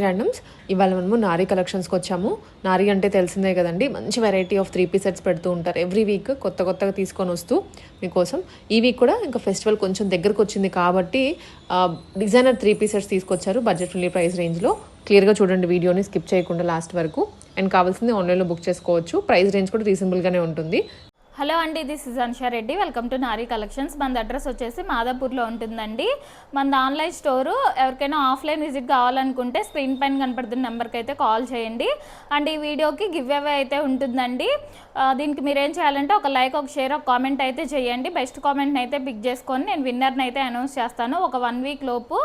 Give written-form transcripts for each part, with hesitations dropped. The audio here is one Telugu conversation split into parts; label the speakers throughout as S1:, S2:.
S1: ర్యాండమ్స్ ఇవాళ మనము నారీ కలెక్షన్స్కి వచ్చాము. నారీ అంటే తెలిసిందే కదండి, మంచి వెరైటీ ఆఫ్ 3 పీస్ సెట్స్ పెడుతూ ఉంటారు ఎవ్రీ వీక్, కొత్తగా తీసుకొని వస్తూ మీకోసం. ఈ వీక్ కూడా ఇంకా ఫెస్టివల్ కొంచెం దగ్గరకు వచ్చింది కాబట్టి డిజైనర్ 3 పీస్ సెట్స్ తీసుకొచ్చారు బడ్జెట్ ఫ్రెండ్లీ ప్రైస్ రేంజ్లో. క్లియర్గా చూడండి వీడియోని, స్కిప్ చేయకుండా లాస్ట్ వరకు. అండ్ కావాల్సింది ఆన్లైన్లో బుక్ చేసుకోవచ్చు. ప్రైస్ రేంజ్ కూడా రీజనబుల్గానే ఉంటుంది.
S2: హలో అండి, this is Ansha Reddy. Welcome to Nari collections. మన అడ్రస్ వచ్చేసి మాదాపూర్లో ఉంటుందండి. మన ఆన్లైన్ స్టోరు. ఎవరికైనా ఆఫ్లైన్ విజిట్ కావాలనుకుంటే స్క్రీన్ పైన కనపడుతున్న నెంబర్కి అయితే కాల్ చేయండి. అండ్ ఈ వీడియోకి గివ్ అవే అయితే ఉంటుందండి. దీనికి మీరు ఏం చేయాలంటే ఒక లైక్, ఒక షేర్, ఒక కామెంట్ అయితే చేయండి. బెస్ట్ కామెంట్ని అయితే పిక్ చేసుకొని నేను విన్నర్ని అయితే అనౌన్స్ చేస్తాను. ఒక 1 వీక్ లోపు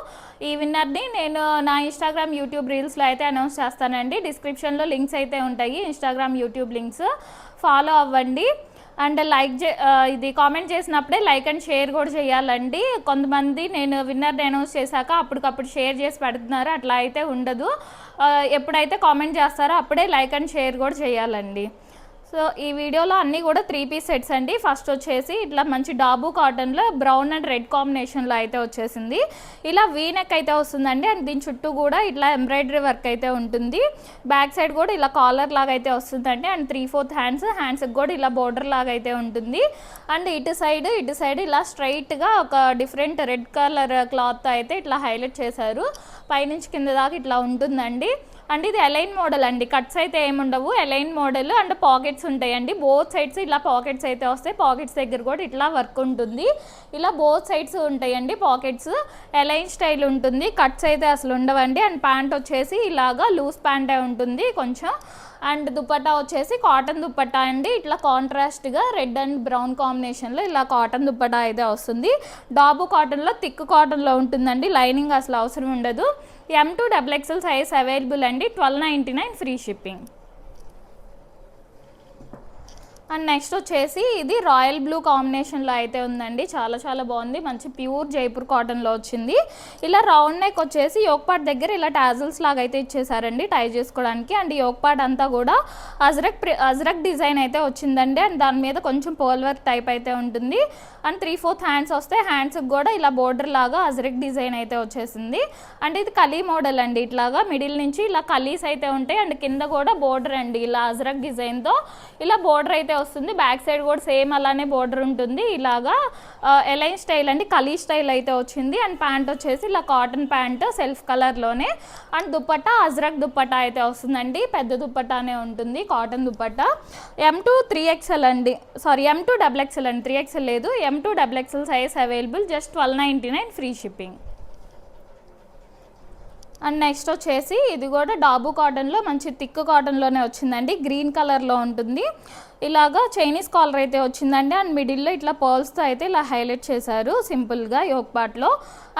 S2: ఈ విన్నర్ని నేను నా ఇన్స్టాగ్రామ్, యూట్యూబ్ రీల్స్లో అయితే అనౌన్స్ చేస్తానండి. డిస్క్రిప్షన్లో లింక్స్ అయితే ఉంటాయి, ఇన్స్టాగ్రామ్, యూట్యూబ్ లింక్స్. ఫాలో అవ్వండి. అండ్ ఇది కామెంట్ చేసినప్పుడే లైక్ అండ్ షేర్ కూడా చేయాలండి. కొంతమంది నేను విన్నర్ అనౌన్స్ చేశాక అప్పటికప్పుడు షేర్ చేసి పెడుతున్నారు, అట్లా అయితే ఉండదు. ఎప్పుడైతే కామెంట్ చేస్తారో అప్పుడే లైక్ అండ్ షేర్ కూడా చేయాలండి. సో ఈ వీడియోలో అన్నీ కూడా 3 పీస్ సెట్స్ అండి. ఫస్ట్ వచ్చేసి ఇట్లా మంచి డాబు కాటన్లో బ్రౌన్ అండ్ రెడ్ కాంబినేషన్లో అయితే వచ్చేసింది. ఇలా వీ నెక్ అయితే వస్తుందండి. అండ్ దీని చుట్టూ కూడా ఇట్లా ఎంబ్రాయిడరీ వర్క్ అయితే ఉంటుంది. బ్యాక్ సైడ్ కూడా ఇలా కాలర్ లాగా అయితే వస్తుందండి. అండ్ 3/4 హ్యాండ్స్కి కూడా ఇలా బోర్డర్ లాగా అయితే ఉంటుంది. అండ్ ఇటు సైడ్ ఇలా స్ట్రైట్గా ఒక డిఫరెంట్ రెడ్ కలర్ క్లాత్ అయితే ఇట్లా హైలైట్ చేశారు. పైనుంచి కింద దాకా ఇట్లా ఉంటుందండి. అండ్ ఇది అలైన్ మోడల్ అండి, కట్స్ అయితే ఏముండవు, అలైన్ మోడల్. అండ్ పాకెట్స్ ఉంటాయండి, బోత్ సైడ్స్ ఇలా పాకెట్స్ అయితే వస్తాయి. పాకెట్స్ దగ్గర కూడా ఇట్లా వర్క్ ఉంటుంది. ఇలా బోత్ సైడ్స్ ఉంటాయండి పాకెట్స్. అలైన్ స్టైల్ ఉంటుంది, కట్స్ అయితే అసలు ఉండవండి. అండ్ ప్యాంట్ వచ్చేసి ఇలాగా లూజ్ ప్యాంటే ఉంటుంది కొంచెం. అండ్ దుపట్టా వచ్చేసి కాటన్ దుపట్టా అండి. ఇట్లా కాంట్రాస్ట్గా రెడ్ అండ్ బ్రౌన్ కాంబినేషన్లో ఇలా కాటన్ దుపట్టా అయితే వస్తుంది. డాబు కాటన్లో, థిక్ కాటన్లో ఉంటుందండి. లైనింగ్ అసలు అవసరం ఉండదు. M2 XXL సైజ్ అవైలబుల్ అండి. 1299 ఫ్రీ షిప్పింగ్. అండ్ నెక్స్ట్ వచ్చేసి ఇది రాయల్ బ్లూ కాంబినేషన్లో అయితే ఉందండి. చాలా బాగుంది. మంచి ప్యూర్ జైపూర్ కాటన్లో వచ్చింది. ఇలా రౌండ్ నెక్ వచ్చేసి యోక్ పార్ట్ దగ్గర ఇలా టాజిల్స్ లాగా అయితే ఇచ్చేసారండి టై చేసుకోవడానికి. అండ్ యోక్ పార్ట్ అంతా కూడా అజ్రక్ డిజైన్ అయితే వచ్చిందండి. అండ్ దాని మీద కొంచెం పోల్ వర్క్ టైప్ అయితే ఉంటుంది. అండ్ 3/4 హ్యాండ్స్ వస్తే హ్యాండ్స్కి కూడా ఇలా బోర్డర్ లాగా అజ్రక్ డిజైన్ అయితే వచ్చేసింది. అండ్ ఇది కలీ మోడల్ అండి. ఇట్లాగా మిడిల్ నుంచి ఇలా కలీస్ అయితే ఉంటాయి. అండ్ కింద కూడా బోర్డర్ అండి, ఇలా అజ్రక్ డిజైన్తో ఇలా బోర్డర్ అయితే వస్తుంది. బ్యాక్ సైడ్ కూడా సేమ్ అలానే బోర్డర్ ఉంటుంది. ఇలాగా ఎలైన్ స్టైల్ అండి, కలీ స్టైల్ అయితే వచ్చింది. అండ్ ప్యాంట్ వచ్చేసి ఇలా కాటన్ ప్యాంట్ సెల్ఫ్ కలర్లోనే. అండ్ దుపట్టా అజ్రక్ దుపట్టా అయితే వస్తుందండి. పెద్ద దుపట్టానే ఉంటుంది, కాటన్ దుపట్టా. M2 3XL అండి, సారీ M2 XXL అండి, 3XL లేదు. M2 XXL size available, just 1299 free shipping. And next వచ్చేసి ఇది కూడా డాబు కాటన్లో మంచి థిక్ కాటన్లోనే వచ్చిందండి. గ్రీన్ కలర్లో ఉంటుంది. ఇలాగా చైనీస్ కాలర్ అయితే వచ్చిందండి. అండ్ మిడిల్లో ఇట్లా పర్ల్స్తో అయితే ఇలా హైలైట్ చేశారు సింపుల్గా యోక్ పార్ట్లో.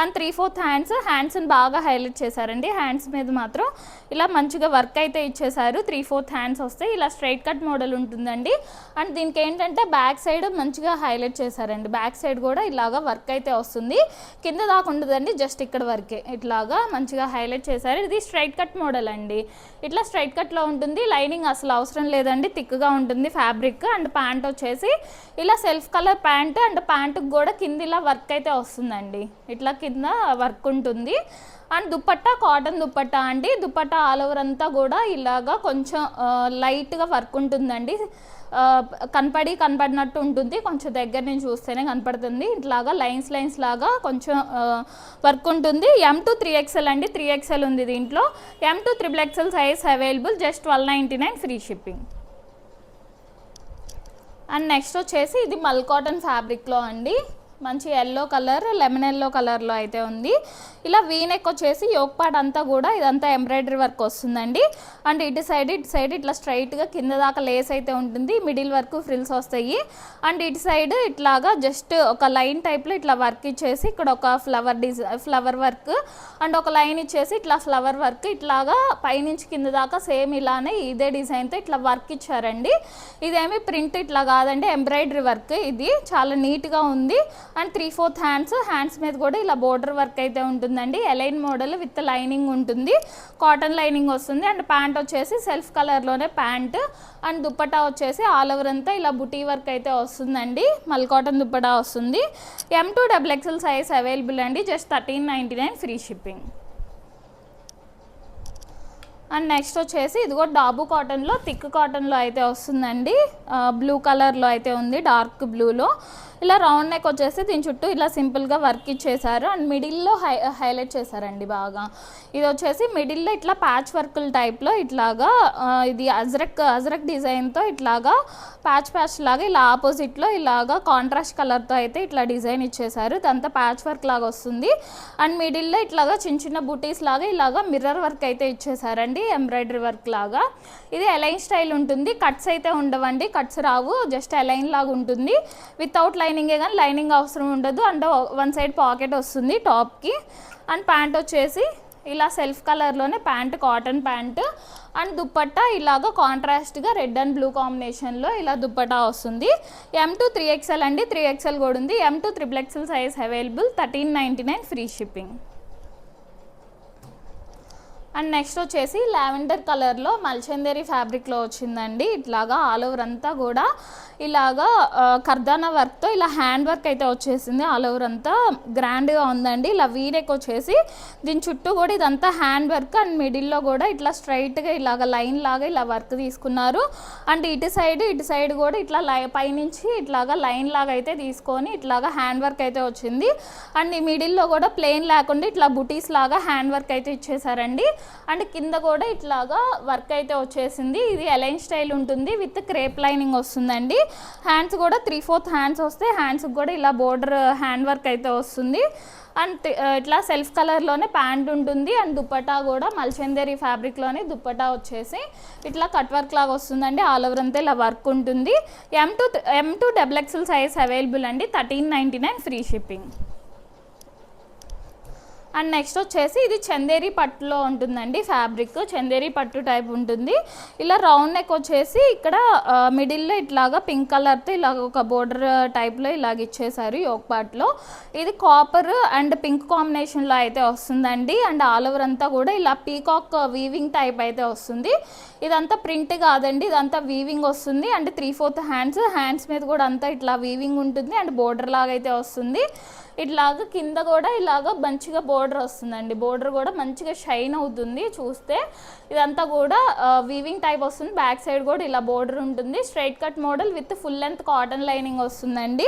S2: అండ్ 3/4 హ్యాండ్స్ని బాగా హైలైట్ చేశారండి. హ్యాండ్స్ మీద మాత్రం ఇలా మంచిగా వర్క్ అయితే ఇచ్చేసారు. 3/4 హ్యాండ్స్ వస్తే ఇలా స్ట్రైట్ కట్ మోడల్ ఉంటుందండి. అండ్ దీనికి ఏంటంటే బ్యాక్ సైడ్ మంచిగా హైలైట్ చేశారండి. బ్యాక్ సైడ్ కూడా ఇలాగా వర్క్ అయితే వస్తుంది. కింద దాకా ఉండదండి, జస్ట్ ఇక్కడ వరకే ఇట్లాగా మంచిగా హైలైట్ చేశారు. ఇది స్ట్రైట్ కట్ మోడల్ అండి. ఇట్లా స్ట్రైట్ కట్లో ఉంటుంది. లైనింగ్ అసలు అవసరం లేదండి, థిక్గా ఉంటుంది ఫ్యాబ్రిక్. అండ్ ప్యాంట్ వచ్చేసి ఇలా సెల్ఫ్ కలర్ ప్యాంట్. అండ్ ప్యాంటుకి కూడా కింద ఇలా వర్క్ అయితే వస్తుందండి, ఇట్లా కింద వర్క్ ఉంటుంది. అండ్ దుపట్టా కాటన్ దుపట్టా అండి. దుపట్టా ఆల్ ఓవర్ అంతా కూడా ఇలాగా కొంచెం లైట్గా వర్క్ ఉంటుందండి. కనపడినట్టు ఉంటుంది, కొంచెం దగ్గర నుంచి చూస్తేనే కనపడుతుంది. ఇట్లాగా లైన్స్ లాగా కొంచెం వర్క్ ఉంటుంది. M2 3XL అండి, 3XL ఉంది దీంట్లో. M2 XXL size available, just 1299 free shipping. And next వచ్చేసి ఇది మల్ కాటన్ ఫ్యాబ్రిక్లో అండి. మంచి ఎల్లో కలర్, లెమన్ ఎల్లో కలర్లో అయితే ఉంది. ఇలా వీ నెక్ వచ్చేసి యోక్ పార్ట్ అంతా కూడా ఇదంతా ఎంబ్రాయిడరీ వర్క్ వస్తుందండి. అండ్ ఇటు సైడ్ ఇట్లా స్ట్రైట్గా కింద దాకా లేస్ అయితే ఉంటుంది. మిడిల్ వరకు ఫ్రిల్స్ వస్తాయి. అండ్ ఇటు సైడ్ ఇట్లాగా జస్ట్ ఒక లైన్ టైప్లో ఇట్లా వర్క్ ఇచ్చేసి ఇక్కడ ఒక ఫ్లవర్ వర్క్ అండ్ ఒక లైన్ ఇచ్చేసి ఇట్లా ఫ్లవర్ వర్క్ ఇట్లాగా పైనుంచి కింద దాకా సేమ్ ఇలానే ఇదే డిజైన్తో ఇట్లా వర్క్ ఇచ్చారండి. ఇదేమి ప్రింట్ ఇట్లా కాదండి, ఎంబ్రాయిడరీ వర్క్. ఇది చాలా నీట్గా ఉంది. అండ్ 3/4 హ్యాండ్స్ మీద కూడా ఇలా బోర్డర్ వర్క్ అయితే ఉంటుందండి. ఎలైన్ మోడల్ విత్ లైనింగ్ ఉంటుంది, కాటన్ లైనింగ్ వస్తుంది. అండ్ ప్యాంట్ వచ్చేసి సెల్ఫ్ కలర్లోనే ప్యాంట్. అండ్ దుపట్టా వచ్చేసి ఆల్ ఓవర్ అంతా ఇలా బుటీ వర్క్ అయితే వస్తుందండి. మల్ కాటన్ దుపట్టా వస్తుంది. M2 XXL సైజ్ అవైలబుల్ అండి, just 1399 free shipping. And next వచ్చేసి ఇది కూడా డాబు కాటన్లో థిక్ కాటన్లో అయితే వస్తుందండి. బ్లూ కలర్లో అయితే ఉంది, డార్క్ బ్లూలో. ఇలా రౌండ్ నెక్ వచ్చేసి దీని చుట్టూ ఇలా సింపుల్గా వర్క్ ఇచ్చేసారు అండ్ మిడిల్లో హైలైట్ చేశారండి బాగా. ఇది వచ్చేసి మిడిల్లో ఇట్లా ప్యాచ్ వర్కుల టైప్లో ఇట్లాగా ఇది అజ్రక్ డిజైన్తో ఇట్లాగా ప్యాచ్ లాగా ఇలా ఆపోజిట్లో ఇలాగా కాంట్రాస్ట్ కలర్తో అయితే ఇట్లా డిజైన్ ఇచ్చేసారు. ఇదంతా ప్యాచ్ వర్క్ లాగా వస్తుంది అండ్ మిడిల్లో ఇట్లాగా చిన్న బుటీస్ లాగా ఇలాగా మిర్రర్ వర్క్ అయితే ఇచ్చేసారండి, ఎంబ్రాయిడరీ వర్క్ లాగా. ఇది అలైన్ స్టైల్ ఉంటుంది, కట్స్ అయితే ఉండవండి, కట్స్ రావు, జస్ట్ అలైన్ లాగా ఉంటుంది. వితౌట్ లైనింగే కానీ లైనింగ్ అవసరం ఉండదు. అండ్ వన్ సైడ్ పాకెట్ వస్తుంది టాప్కి. అండ్ ప్యాంట్ వచ్చేసి ఇలా సెల్ఫ్ కలర్లోనే pant, cotton pant and dupatta ఇలాగ కాంట్రాస్ట్గా రెడ్ అండ్ బ్లూ కాంబినేషన్లో ఇలా దుప్పట్టా వస్తుంది. M to 3XL అండి, 3XL కూడా ఉంది. M to XXL size available, 1399 free shipping. And next వచ్చేసి లావెండర్ కలర్లో మల్చందేరి ఫ్యాబ్రిక్లో వచ్చిందండి. ఇట్లాగా ఆల్ ఓవర్ అంతా కూడా ఇలాగా కర్దానా వర్క్తో ఇలా హ్యాండ్ వర్క్ అయితే వచ్చేసింది. ఆల్ ఓవర్ అంతా గ్రాండ్గా ఉందండి. ఇలా వీనెక్ వచ్చేసి దీని చుట్టూ కూడా ఇదంతా హ్యాండ్ వర్క్ అండ్ మిడిల్లో కూడా ఇట్లా స్ట్రైట్గా ఇలాగ లైన్ లాగా ఇలా వర్క్ తీసుకున్నారు. అండ్ ఇటు సైడ్ కూడా ఇట్లా పైనుంచి ఇట్లాగా లైన్ లాగా అయితే తీసుకొని ఇట్లాగా హ్యాండ్ వర్క్ అయితే వచ్చింది. అండ్ ఈ మిడిల్లో కూడా ప్లెయిన్ లేకుండా ఇట్లా బుటీస్ లాగా హ్యాండ్ వర్క్ అయితే ఇచ్చేసారండి. అండ్ కింద కూడా ఇట్లాగా వర్క్ అయితే వచ్చేసింది. ఇది అలైన్ స్టైల్ ఉంటుంది విత్ క్రేప్ లైనింగ్ వస్తుందండి. హ్యాండ్స్ కూడా 3/4 హ్యాండ్స్ వస్తే హ్యాండ్స్కి కూడా ఇలా బోర్డర్ హ్యాండ్ వర్క్ అయితే వస్తుంది. అండ్ ఇట్లా సెల్ఫ్ కలర్లోనే ప్యాంట్ ఉంటుంది. అండ్ దుప్పటా కూడా మల్చందేరి ఫ్యాబ్రిక్లోనే దుప్పటా వచ్చేసి ఇట్లా కట్ వర్క్ లాగా వస్తుందండి. ఆల్ ఓవర్ అంతా ఇలా వర్క్ ఉంటుంది. M to XXL size available అండి, 1399 ఫ్రీ షిప్పింగ్. అండ్ నెక్స్ట్ వచ్చేసి ఇది చందేరి పట్టులో ఉంటుందండి ఫ్యాబ్రిక్, చందేరి పట్టు టైప్ ఉంటుంది. ఇలా రౌండ్ నెక్ వచ్చేసి ఇక్కడ మిడిల్లో ఇట్లాగా పింక్ కలర్తో ఇలాగ ఒక బోర్డర్ టైప్లో ఇలాగ ఇచ్చేసారు యోక్ పార్ట్లో. ఇది కాపర్ అండ్ పింక్ కాంబినేషన్లో అయితే వస్తుందండి. అండ్ ఆల్ ఓవర్ అంతా కూడా ఇలా పీకాక్ వీవింగ్ టైప్ అయితే వస్తుంది. ఇదంతా ప్రింట్ కాదండి, ఇదంతా వీవింగ్ వస్తుంది. అండ్ 3/4 హ్యాండ్స్ మీద కూడా అంతా ఇట్లా వీవింగ్ ఉంటుంది అండ్ బోర్డర్ లాగా అయితే వస్తుంది. ఇట్లాగా కింద కూడా ఇలాగ మంచిగా బోర్డర్ వస్తుందండి, బోర్డర్ కూడా మంచిగా షైన్ అవుతుంది చూస్తే. ఇదంతా కూడా వీవింగ్ టైప్ వస్తుంది. బ్యాక్ సైడ్ కూడా ఇలా బోర్డర్ ఉంటుంది. Straight cut model with full length cotton lining వస్తుందండి.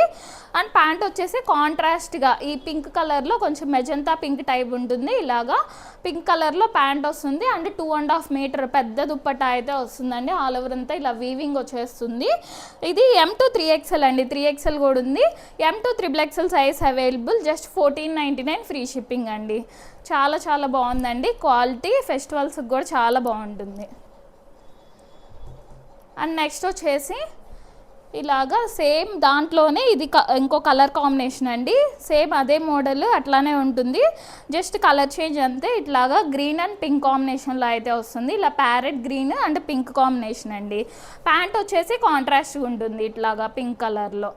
S2: అండ్ ప్యాంట్ వచ్చేసి కాంట్రాస్ట్గా ఈ పింక్ కలర్లో కొంచెం మెజంతా పింక్ టైప్ ఉంటుంది. ఇలాగా పింక్ కలర్లో ప్యాంట్ వస్తుంది. అండ్ 2.5 మీటర్ పెద్ద దుప్పట్టా అయితే వస్తుందండి. ఆల్ ఓవర్ అంతా ఇలా వీవింగ్ వచ్చేస్తుంది. ఇది M to 3XL అండి, 3XL కూడా ఉంది. M to XXL size available, just 1499 free shipping అండి. చాలా బాగుందండి క్వాలిటీ, ఫెస్టివల్స్కి కూడా చాలా బాగుంటుంది. అండ్ నెక్స్ట్ వచ్చేసి ఇలాగా సేమ్ దాంట్లోనే ఇది ఇంకో కలర్ కాంబినేషన్ అండి. సేమ్ అదే మోడల్ అట్లానే ఉంటుంది, జస్ట్ కలర్ చేంజ్ అంతే. ఇట్లాగా గ్రీన్ అండ్ పింక్ కాంబినేషన్లో అయితే వస్తుంది. ఇలా parrot green and pink combination అండి. ప్యాంట్ వచ్చేసి కాంట్రాస్ట్గా ఉంటుంది ఇట్లాగా పింక్ కలర్లో.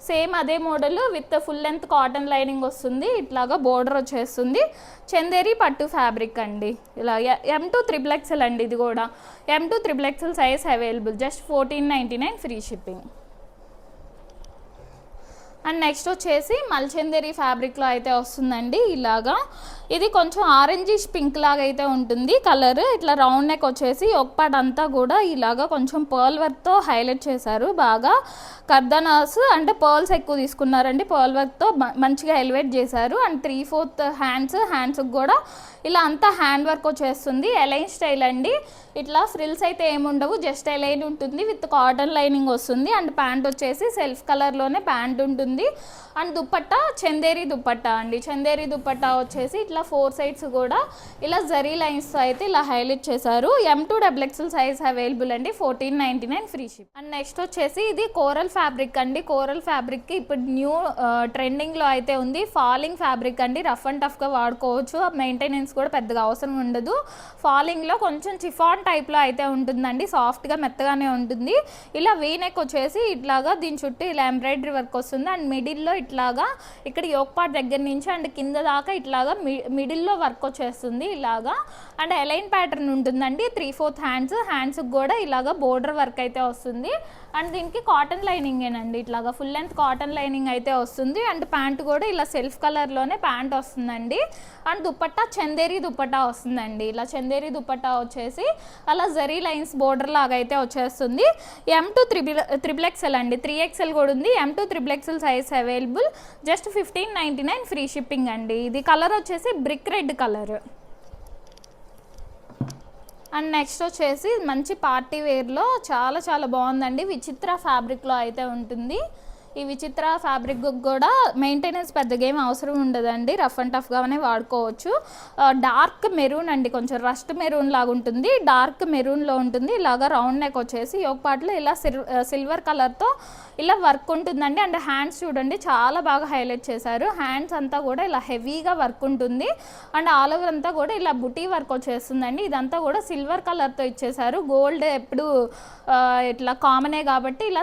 S2: సేమ్ అదే model with full length cotton lining వస్తుంది. ఇట్లాగా బోర్డర్ వచ్చేస్తుంది. చందేరి పట్టు ఫ్యాబ్రిక్ అండి. ఇలా M to XXL అండి. ఇది కూడా M to XXL size available, just 1499 free shipping. And next వచ్చేసి మల్చందేరి ఫ్యాబ్రిక్లో అయితే వస్తుందండి. ఇలాగా ఇది కొంచెం ఆరెంజిష్ పింక్ లాగా అయితే ఉంటుంది కలర్. ఇట్లా రౌండ్ నెక్ వచ్చేసి ఒక పార్ట్ అంతా కూడా ఇలాగా కొంచెం పర్ల్ వర్క్తో హైలైట్ చేశారు బాగా. కర్దనాస్ అంటే పర్ల్స్ ఎక్కువ తీసుకున్నారండి, పర్ల్ వర్క్తో మంచిగా ఎలివేట్ చేశారు. అండ్ 3/4 హ్యాండ్స్కి కూడా ఇలా అంతా హ్యాండ్ వర్క్ వచ్చేస్తుంది. అలైన్ స్టైల్ అండి. ఇట్లా ఫ్రిల్స్ అయితే ఏముండవు, జస్ట్ అలైన్ ఉంటుంది విత్ కాటన్ లైనింగ్ వస్తుంది. అండ్ ప్యాంట్ వచ్చేసి సెల్ఫ్ కలర్లోనే ప్యాంట్ ఉంటుంది. అండ్ దుప్పట్టా చందేరి దుప్పట్టా అండి. చందేరి దుప్పట్టా వచ్చేసి ఇట్లా 4 సైడ్స్ కూడా ఇలా జరీ లైన్స్తో అయితే ఇలా హైలైట్ చేశారు. M to XXL size available అండి, 1499 ఫ్రీ షిప్. అండ్ నెక్స్ట్ వచ్చేసి ఇది కోరల్ ఫ్యాబ్రిక్ అండి. కోరల్ ఫ్యాబ్రిక్కి ఇప్పుడు న్యూ ట్రెండింగ్లో అయితే ఉంది. ఫాలింగ్ ఫ్యాబ్రిక్ అండి, రఫ్ అండ్ టఫ్గా వాడుకోవచ్చు, మెయింటెనెన్స్ కూడా పెద్దగా అవసరం ఉండదు. ఫాలింగ్లో కొంచెం చిఫాన్ టైప్లో అయితే ఉంటుందండి, సాఫ్ట్గా మెత్తగానే ఉంటుంది. ఇలా వీనెక్ వచ్చేసి ఇట్లాగా దీని చుట్టూ ఇలా ఎంబ్రాయిడరీ వర్క్ వస్తుంది. అండ్ మిడిల్లో ఇట్లాగా ఇక్కడ యోక్ పార్ట్ దగ్గర నుంచి అండ్ కింద దాకా ఇట్లాగా మిడిల్లో వర్క్ వచ్చేస్తుంది ఇలాగా. అండ్ అలైన్ ప్యాటర్న్ ఉంటుందండి. 3/4 హ్యాండ్స్కి కూడా ఇలాగా బోర్డర్ వర్క్ అయితే వస్తుంది. అండ్ దీనికి కాటన్ లైనింగేనండి, ఇట్లాగా ఫుల్ లెంత్ కాటన్ లైనింగ్ అయితే వస్తుంది. అండ్ ప్యాంట్ కూడా ఇలా సెల్ఫ్ కలర్లోనే ప్యాంట్ వస్తుందండి. అండ్ దుపట్టా చందేరి దుపట్టా వస్తుందండి. ఇలా చందేరి దుపట్టా వచ్చేసి అలా జరీ లైన్స్ బోర్డర్ లాగా అయితే వచ్చేస్తుంది. M2 త్రిబుల్ ఎక్స్ఎల్ అండి, 3XL కూడా ఉంది. M2 XXL size available. Just 1599 free shipping అండి. ఇది కలర్ వచ్చేసి brick red colour. And next వచ్చేసి మంచి పార్టీ వేర్లో చాలా చాలా బాగుందండి. విచిత్ర ఫ్యాబ్రిక్లో అయితే ఉంటుంది. ఈ విచిత్ర ఫ్యాబ్రిక్ కూడా మెయింటెనెన్స్ పెద్దగా ఏం అవసరం ఉండదండి, రఫ్ అండ్ టఫ్గానే వాడుకోవచ్చు. డార్క్ మెరూన్ అండి, కొంచెం రస్ట్ మెరూన్ లాగా ఉంటుంది, డార్క్ మెరూన్లో ఉంటుంది. ఇలాగా రౌండ్ నెక్ వచ్చేసి యోక్ పార్ట్లో ఇలా సిల్వర్ కలర్తో ఇలా వర్క్ ఉంటుందండి. అండ్ హ్యాండ్స్ చూడండి చాలా బాగా హైలైట్ చేశారు. హ్యాండ్స్ అంతా కూడా ఇలా హెవీగా వర్క్ ఉంటుంది. అండ్ ఆల్ ఓవర్ అంతా కూడా ఇలా బుటీ వర్క్ వచ్చేస్తుందండి. ఇదంతా కూడా సిల్వర్ కలర్తో ఇచ్చేసారు. గోల్డ్ ఎప్పుడు ఇట్లా కామనే కాబట్టి ఇలా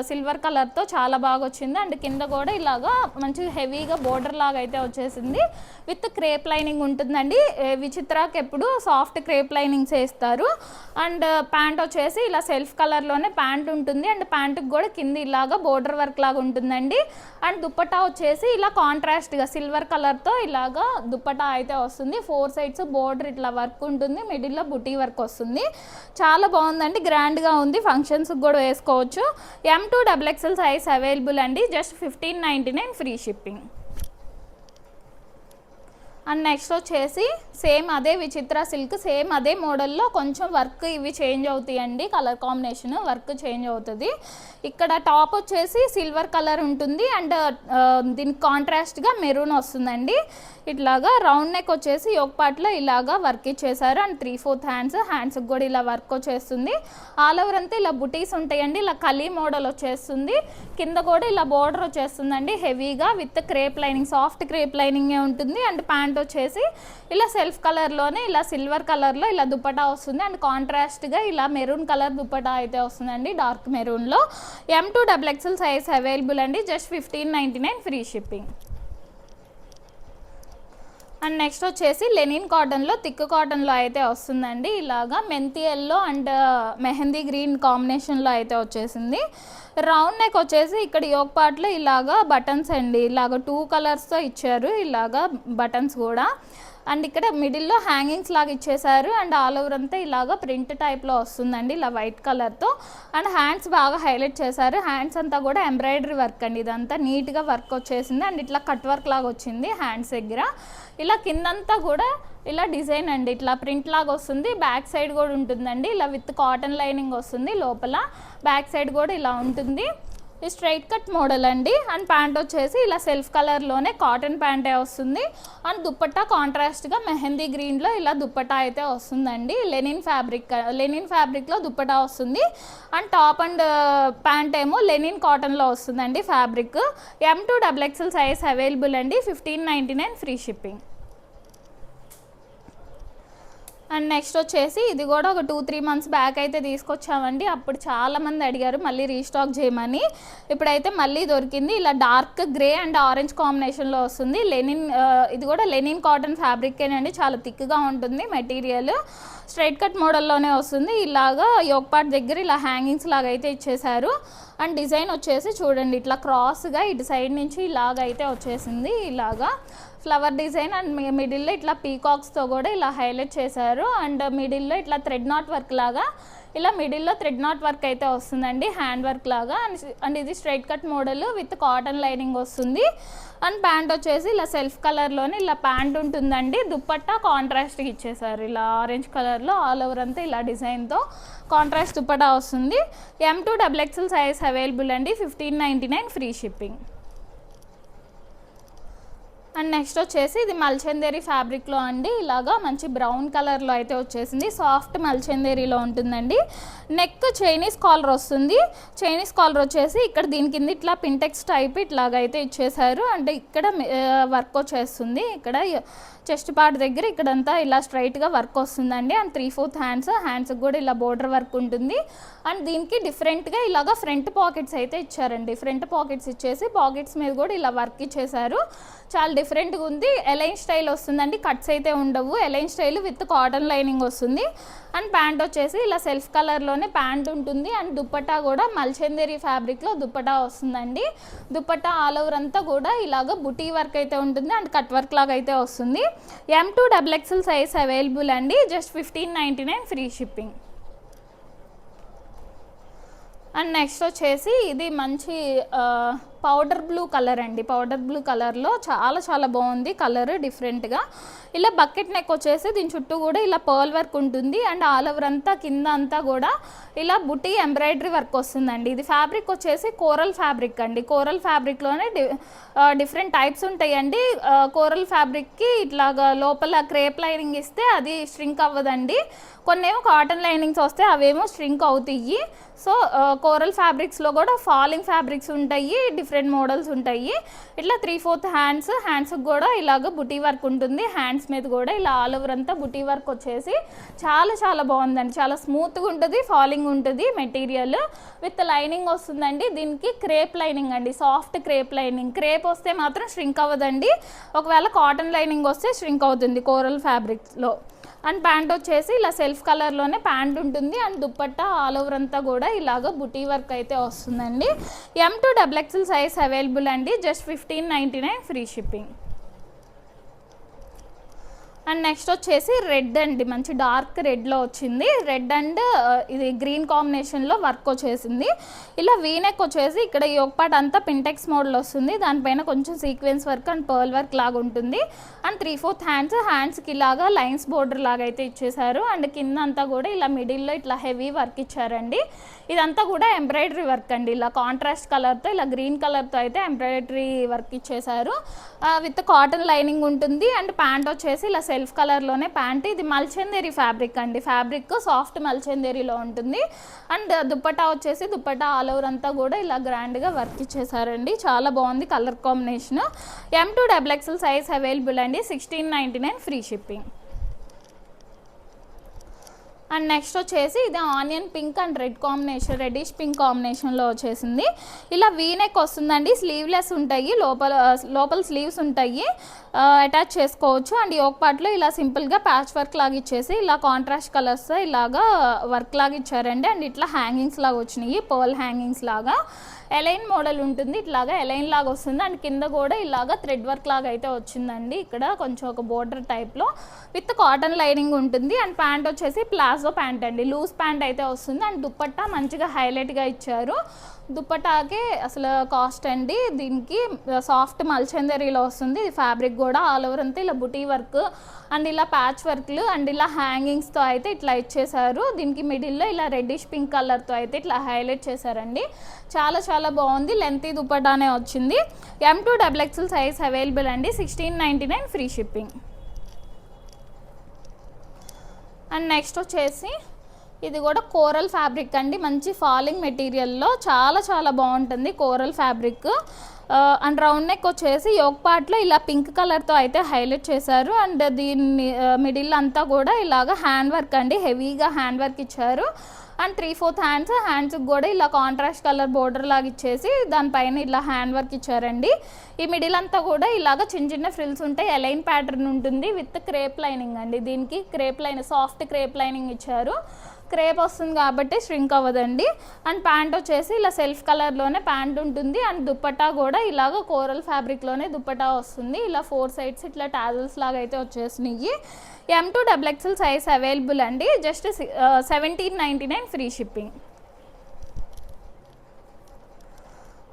S2: సిల్వర్ కలర్తో చాలా బాగా వచ్చింది. అండ్ కింద కూడా ఇలాగా మంచి హెవీగా బోర్డర్ లాగా అయితే వచ్చేసింది. విత్ క్రేప్ లైనింగ్ ఉంటుందండి. విచిత్రాకి ఎప్పుడు సాఫ్ట్ క్రేప్ లైనింగ్స్ వేస్తారు. అండ్ ప్యాంట్ వచ్చేసి ఇలా సెల్ఫ్ కలర్లోనే ప్యాంట్ ఉంటుంది. అండ్ ప్యాంటుకి కూడా కింద ఇలాగా బోర్డర్ వర్క్ లాగా ఉంటుందండి. అండ్ దుప్పటా వచ్చేసి ఇలా కాంట్రాస్ట్గా సిల్వర్ కలర్తో ఇలాగా దుప్పటా అయితే వస్తుంది. 4 సైడ్స్ బోర్డర్ ఇట్లా వర్క్ ఉంటుంది, మిడిల్లో బుటీ వర్క్ వస్తుంది. చాలా బాగుందండి, గ్రాండ్గా ఉంది, ఫంక్షన్స్కి కూడా వేసుకోవచ్చు. M2 XXL సైజ్ అవైలబుల్ అండి. Just 1599 free shipping. And next వచ్చేసి సేమ్ అదే విచిత్ర సిల్క్, సేమ్ అదే మోడల్లో కొంచెం వర్క్ ఇవి చేంజ్ అవుతాయండి, కలర్ కాంబినేషన్ వర్క్ చేంజ్ అవుతుంది. ఇక్కడ టాప్ వచ్చేసి సిల్వర్ కలర్ ఉంటుంది. అండ్ దీనికి కాంట్రాస్ట్గా మెరూన్ వస్తుందండి. ఇట్లాగా రౌండ్ నెక్ వచ్చేసి యోక్ పార్ట్లో ఇలాగా వర్క్ ఇచ్చేసారు. అండ్ 3/4 హ్యాండ్స్కి కూడా ఇలా వర్క్ వచ్చేస్తుంది. ఆల్ ఓవర్ అంతా ఇలా బుటీస్ ఉంటాయండి, ఇలా కలీ మోడల్ వచ్చేస్తుంది. కింద కూడా ఇలా బోర్డర్ వచ్చేస్తుందండి హెవీగా with crepe lining, soft crepe లైనింగే ఉంటుంది. అండ్ ప్యాంట్ వచ్చేసి ఇలా సెల్ఫ్ కలర్లోనే ఇలా సిల్వర్ కలర్లో ఇలా దుపట్టా వస్తుంది. అండ్ కాంట్రాస్ట్గా ఇలా మెరూన్ కలర్ దుపట్టా అయితే వస్తుందండి, డార్క్ మెరూన్లో. M2 XXL సైజ్ అవైలబుల్ అండి. Just 1599 free shipping. And next వచ్చేసి లెనిన్ కాటన్లో, థిక్ కాటన్లో అయితే వస్తుందండి. ఇలాగా మెంతి ఎల్లో అండ్ మెహందీ గ్రీన్ కాంబినేషన్లో అయితే వచ్చేసింది. రౌండ్ నెక్ వచ్చేసి ఇక్కడ యోక్ పార్ట్లో ఇలాగా బటన్స్ అండి, ఇలాగ 2 కలర్స్తో ఇచ్చారు ఇలాగా బటన్స్ కూడా. అండ్ ఇక్కడ మిడిల్లో హ్యాంగింగ్స్ లాగా ఇచ్చేసారు. అండ్ ఆల్ ఓవర్ అంతా ఇలాగ ప్రింట్ టైప్లో వస్తుందండి, ఇలా వైట్ కలర్తో. అండ్ హ్యాండ్స్ బాగా హైలైట్ చేశారు. హ్యాండ్స్ అంతా కూడా ఎంబ్రాయిడరీ వర్క్ అండి, ఇదంతా నీట్గా వర్క్ వచ్చేసింది. అండ్ ఇట్లా కట్ వర్క్ లాగా వచ్చింది హ్యాండ్స్ దగ్గర. ఇలా కిందంతా కూడా ఇలా డిజైన్ అండి, ఇట్లా ప్రింట్ లాగా వస్తుంది. బ్యాక్ సైడ్ కూడా ఉంటుందండి, ఇలా విత్ కాటన్ లైనింగ్ వస్తుంది లోపల. బ్యాక్ సైడ్ కూడా ఇలా ఉంటుంది. ఈ స్ట్రైట్ కట్ మోడల్ అండి. అండ్ ప్యాంట్ వచ్చేసి ఇలా సెల్ఫ్ కలర్లోనే కాటన్ ప్యాంటే వస్తుంది. అండ్ దుప్పట్టా కాంట్రాస్ట్గా మెహందీ గ్రీన్లో ఇలా దుప్పట్టా అయితే వస్తుందండి. లెనిన్ ఫ్యాబ్రిక్లో దుప్పట్టా వస్తుంది. అండ్ టాప్ అండ్ ప్యాంట్ ఏమో లెనిన్ కాటన్లో వస్తుందండి fabric. M2 XXL size available అండి. 1599 ఫ్రీ షిప్పింగ్. అండ్ నెక్స్ట్ వచ్చేసి ఇది కూడా ఒక 2-3 మంత్స్ బ్యాక్ అయితే తీసుకొచ్చామండి. అప్పుడు చాలామంది అడిగారు మళ్ళీ రీస్టాక్ చేయమని. ఇప్పుడైతే మళ్ళీ దొరికింది. ఇలా డార్క్ గ్రే అండ్ ఆరెంజ్ కాంబినేషన్లో వస్తుంది. ఇది కూడా లెనిన్ కాటన్ ఫ్యాబ్రికేనండి, చాలా థిక్గా ఉంటుంది మెటీరియల్. స్ట్రైట్ కట్ మోడల్లోనే వస్తుంది. ఇలాగా యోక్ పార్ట్ దగ్గర ఇలా హ్యాంగింగ్స్ లాగా అయితే ఇచ్చేసారు. అండ్ డిజైన్ వచ్చేసి చూడండి ఇట్లా క్రాస్గా ఇటు సైడ్ నుంచి ఇలాగైతే వచ్చేసింది, ఇలాగా ఫ్లవర్ డిజైన్. అండ్ మిడిల్లో ఇట్లా పీకాక్స్తో కూడా ఇలా హైలైట్ చేశారు. అండ్ మిడిల్లో ఇట్లా థ్రెడ్ నాట్ వర్క్ లాగా, ఇలా మిడిల్లో థ్రెడ్ నాట్ వర్క్ అయితే వస్తుందండి, హ్యాండ్ వర్క్ లాగా. అండ్ ఇది straight cut model with cotton lining వస్తుంది. అండ్ ప్యాంట్ వచ్చేసి ఇలా సెల్ఫ్ కలర్లోనే ఇలా ప్యాంట్ ఉంటుందండి. దుప్పట్టా కాంట్రాస్ట్కి ఇచ్చేసారు, ఇలా ఆరెంజ్ కలర్లో ఆల్ ఓవర్ అంతా ఇలా డిజైన్తో కాంట్రాస్ట్ దుప్పట్టా వస్తుంది. M2 XXL సైజ్ అవైలబుల్ అండి. 1599 ఫ్రీ షిప్పింగ్. అండ్ నెక్స్ట్ వచ్చేసి ఇది మల్చందేరి ఫ్యాబ్రిక్లో అండి. ఇలాగా మంచి బ్రౌన్ కలర్లో అయితే వచ్చేసింది, సాఫ్ట్ మల్చందేరిలో ఉంటుందండి. నెక్ చైనీస్ కాలర్ వస్తుంది. చైనీస్ కాలర్ వచ్చేసి ఇక్కడ దీని కింద ఇట్లా పింటెక్స్ టైప్ ఇట్లాగైతే ఇచ్చేసారు. అంటే ఇక్కడ వర్క్ వచ్చేస్తుంది, ఇక్కడ చెస్ట్ పార్ట్ దగ్గర ఇక్కడంతా ఇలా స్ట్రైట్గా వర్క్ వస్తుందండి. అండ్ 3/4 హ్యాండ్స్కి కూడా ఇలా బోర్డర్ వర్క్ ఉంటుంది. అండ్ దీనికి డిఫరెంట్గా ఇలాగా ఫ్రంట్ పాకెట్స్ అయితే ఇచ్చారండి. ఫ్రంట్ పాకెట్స్ ఇచ్చేసి పాకెట్స్ మీద కూడా ఇలా వర్క్ ఇచ్చేసారు. చాలా డిఫరెంట్గా ఉంది. ఎలైన్ స్టైల్ వస్తుందండి, కట్స్ అయితే ఉండవు. Align style with cotton lining వస్తుంది. అండ్ ప్యాంట్ వచ్చేసి ఇలా సెల్ఫ్ కలర్లోనే ప్యాంట్ ఉంటుంది. అండ్ దుప్పట్టా కూడా మల్చందేరి ఫ్యాబ్రిక్లో దుప్పట్టా వస్తుందండి. దుప్పట్టా ఆల్ ఓవర్ అంతా కూడా ఇలాగ బుటీ వర్క్ అయితే ఉంటుంది అండ్ కట్ వర్క్ లాగా అయితే వస్తుంది. M2 XXL సైజ్ అవైలబుల్ అండి. Just 1599 free shipping. And next వచ్చేసి ఇది మంచి పౌడర్ బ్లూ కలర్ అండి. పౌడర్ బ్లూ కలర్లో చాలా బాగుంది కలర్ డిఫరెంట్గా. ఇలా బకెట్ నెక్ వచ్చేసి దీని చుట్టూ కూడా ఇలా పర్ల్ వర్క్ ఉంటుంది. అండ్ ఆల్ ఓవర్ అంతా కింద అంతా కూడా ఇలా బుటీ ఎంబ్రాయిడరీ వర్క్ వస్తుందండి. ఇది ఫ్యాబ్రిక్ వచ్చేసి కోరల్ ఫ్యాబ్రిక్ అండి. కోరల్ ఫ్యాబ్రిక్లోనే డిఫరెంట్ టైప్స్ ఉంటాయండి. కోరల్ ఫ్యాబ్రిక్కి ఇట్లాగా లోపల క్రేప్ లైనింగ్ ఇస్తే అది స్ట్రింక్ అవ్వదండి. కొన్నేమో కాటన్ లైనింగ్స్ వస్తే అవేమో స్ట్రింక్ అవుతాయి. సో కోరల్ ఫ్యాబ్రిక్స్లో కూడా ఫాలింగ్ ఫ్యాబ్రిక్స్ ఉంటాయి, డిఫరెంట్ మోడల్స్ ఉంటాయి. ఇట్లా 3/4 హ్యాండ్స్కి కూడా ఇలాగ బుటీ వర్క్ ఉంటుంది. హ్యాండ్స్ మీద కూడా ఇలా ఆల్ ఓవర్ అంతా బుటీ వర్క్ వచ్చేసి చాలా బాగుందండి. చాలా స్మూత్గా ఉంటుంది, ఫాలింగ్ ఉంటుంది మెటీరియల్ విత్ లైనింగ్ వస్తుందండి. దీనికి క్రేప్ లైనింగ్ అండి, సాఫ్ట్ క్రేప్ లైనింగ్. క్రేప్ వస్తే మాత్రం స్ట్రింక్ అవ్వదండి. ఒకవేళ కాటన్ లైనింగ్ వస్తే స్ట్రింక్ అవుతుంది కోరల్ ఫ్యాబ్రిక్స్లో. అండ్ ప్యాంట్ వచ్చేసి ఇలా సెల్ఫ్ కలర్లోనే ప్యాంట్ ఉంటుంది. అండ్ దుప్పట్టా ఆల్ ఓవర్ అంతా కూడా ఇలాగ బుటీ వర్క్ అయితే వస్తుందండి. M2 XXL సైజ్ అవైలబుల్ అండి. Just 1599 free shipping. And next వచ్చేసి రెడ్ అండి, మంచి డార్క్ రెడ్లో వచ్చింది. రెడ్ అండ్ ఇది గ్రీన్ కాంబినేషన్లో వర్క్ వచ్చేసింది. ఇలా వీనెక్ వచ్చేసి ఇక్కడ ఈ ఒక పార్ట్ అంతా పింటెక్స్ మోడల్ వస్తుంది. దానిపైన కొంచెం sequence work and pearl work లాగా ఉంటుంది. అండ్ 3/4 హ్యాండ్స్కి ఇలాగా లైన్స్ బోర్డర్ లాగా అయితే ఇచ్చేసారు. అండ్ కింద అంతా కూడా ఇలా మిడిల్లో ఇట్లా హెవీ వర్క్ ఇచ్చారండి. ఇదంతా కూడా ఎంబ్రాయిడరీ వర్క్ అండి. ఇలా కాంట్రాస్ట్ కలర్తో ఇలా గ్రీన్ కలర్తో అయితే ఎంబ్రాయిడరీ వర్క్ ఇచ్చేసారు. విత్ కాటన్ లైనింగ్ ఉంటుంది. అండ్ ప్యాంట్ వచ్చేసి ఇలా సెల్ఫ్ కలర్లోనే ప్యాంట్. ఇది మల్చందేరి ఫ్యాబ్రిక్ అండి. ఫ్యాబ్రిక్ సాఫ్ట్ మల్చందేరిలో ఉంటుంది. అండ్ దుప్పట్టా వచ్చేసి దుప్పట్టా ఆల్ ఓవర్ అంతా కూడా ఇలా గ్రాండ్గా వర్క్ ఇచ్చేసారండి. చాలా బాగుంది colour combination. M2 XXL size available అండి. 1699 ఫ్రీ షిప్పింగ్. అండ్ నెక్స్ట్ వచ్చేసి ఇది onion pink and red combination, reddish pink కాంబినేషన్లో వచ్చేసింది. ఇలా వీనెక్ వస్తుందండి. స్లీవ్లెస్ ఉంటాయి, లోపల స్లీవ్స్ ఉంటాయి, అటాచ్ చేసుకోవచ్చు. అండ్ ఈ ఒక పార్ట్లో ఇలా సింపుల్గా ప్యాచ్ వర్క్ లాగా ఇచ్చేసి ఇలా కాంట్రాస్ట్ కలర్స్ ఇలాగా వర్క్ లాగా ఇచ్చారండి. అండ్ ఇట్లా హ్యాంగింగ్స్ లాగా వచ్చినాయి, పర్ల్ హ్యాంగింగ్స్ లాగా. ఎలైన్ మోడల్ ఉంటుంది, ఇట్లాగా ఎలైన్ లాగా వస్తుంది. అండ్ కింద కూడా ఇలాగా థ్రెడ్ వర్క్ లాగా అయితే వచ్చిందండి. ఇక్కడ కొంచెం ఒక బోర్డర్ టైప్లో విత్ కాటన్ లైనింగ్ ఉంటుంది. అండ్ ప్యాంట్ వచ్చేసి ప్లాజో ప్యాంట్ అండి, లూజ్ ప్యాంట్ అయితే వస్తుంది. అండ్ దుప్పట్టా మంచిగా హైలైట్గా ఇచ్చారు. దుప్పటాకి అసలు కాస్ట్ అండి. దీనికి సాఫ్ట్ మల్చందరీలో వస్తుంది. ఇది ఫ్యాబ్రిక్ కూడా ఆల్ ఓవర్ అంతా ఇలా బుటీ వర్క్ అండ్ ఇలా ప్యాచ్ వర్క్లు అండ్ ఇలా హ్యాంగింగ్స్తో అయితే ఇట్లా ఇచ్చేసారు. దీనికి మిడిల్లో ఇలా రెడ్డిష్ పింక్ కలర్తో అయితే ఇట్లా హైలైట్ చేశారండి. చాలా బాగుంది. లెంతీ దుప్పటానే వచ్చింది. M2 XXL సైజ్ అవైలబుల్ అండి. 1699 ఫ్రీ షిప్పింగ్. అండ్ నెక్స్ట్ వచ్చేసి ఇది కూడా కోరల్ ఫ్యాబ్రిక్ అండి. మంచి ఫాలింగ్ మెటీరియల్లో చాలా బాగుంటుంది coral fabric. And round neck వచ్చేసి యోక్ పార్ట్లో ఇలా పింక్ కలర్తో అయితే హైలైట్ చేశారు. అండ్ దీన్ని మిడిల్ అంతా కూడా ఇలాగ హ్యాండ్ వర్క్ అండి, హెవీగా హ్యాండ్ వర్క్ ఇచ్చారు. అండ్ 3/4 హ్యాండ్స్కి కూడా ఇలా కాంట్రాస్ట్ కలర్ బోర్డర్ లాగా ఇచ్చేసి దానిపైన ఇలా హ్యాండ్ వర్క్ ఇచ్చారండి. ఈ మిడిల్ అంతా కూడా ఇలాగ చిన్న ఫ్రిల్స్ ఉంటాయి. ఎలైన్ ప్యాటర్న్ ఉంటుంది విత్ క్రేప్ లైనింగ్ అండి. దీనికి crepe line, soft crepe lining ఇచ్చారు. క్రేప్ వస్తుంది కాబట్టి స్ట్రింక్ అవ్వదండి. అండ్ ప్యాంట్ వచ్చేసి ఇలా సెల్ఫ్ కలర్లోనే ప్యాంట్ ఉంటుంది. అండ్ దుప్పట్టా కూడా ఇలాగ కోరల్ ఫ్యాబ్రిక్లోనే దుప్పట్టా వస్తుంది. ఇలా 4 సైడ్స్ ఇట్లా టాజల్స్ లాగా అయితే వచ్చేసినాయి. M2 XXL సైజ్ అవైలబుల్ అండి. Just 1799 free shipping.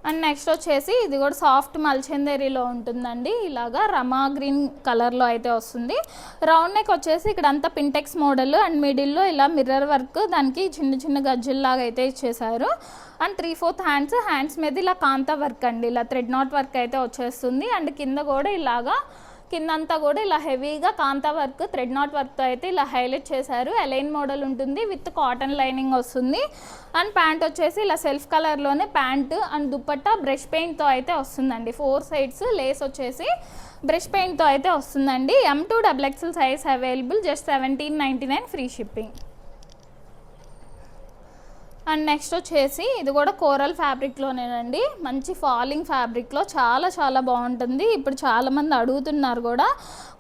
S2: And next వచ్చేసి ఇది కూడా సాఫ్ట్ మల్చందేరిలో ఉంటుందండి. ఇలాగా రమా గ్రీన్ కలర్లో అయితే వస్తుంది. రౌండ్ నెక్ వచ్చేసి ఇక్కడ అంతా పింటెక్స్ మోడల్ అండ్ మిడిల్లో ఇలా మిర్రర్ వర్క్, దానికి చిన్న గజ్జుల్లాగా అయితే ఇచ్చేసారు. అండ్ 3/4 హ్యాండ్స్ మీద ఇలా కాంతా వర్క్ అండి, ఇలా థ్రెడ్ నాట్ వర్క్ అయితే వచ్చేస్తుంది. అండ్ కింద కూడా ఇలాగా కిందంతా కూడా ఇలా హెవీగా కాంతా వర్క్, థ్రెడ్ నాట్ వర్క్తో అయితే ఇలా హైలైట్ చేశారు. ఎలైన్ మోడల్ ఉంటుంది విత్ కాటన్ లైనింగ్ వస్తుంది. అండ్ ప్యాంట్ వచ్చేసి ఇలా సెల్ఫ్ కలర్లోనే ప్యాంట్ అండ్ దుప్పట్టా బ్రష్ పెయింట్తో అయితే వస్తుందండి. 4 సైడ్స్ లేస్ వచ్చేసి బ్రష్ పెయింట్తో అయితే వస్తుందండి. M2 XXL size available. Just 1799 free shipping. And next వచ్చేసి ఇది కూడా కోరల్ ఫ్యాబ్రిక్లోనేనండి, మంచి ఫాలింగ్ ఫ్యాబ్రిక్లో చాలా చాలా బాగుంటుంది. ఇప్పుడు చాలామంది అడుగుతున్నారు కూడా,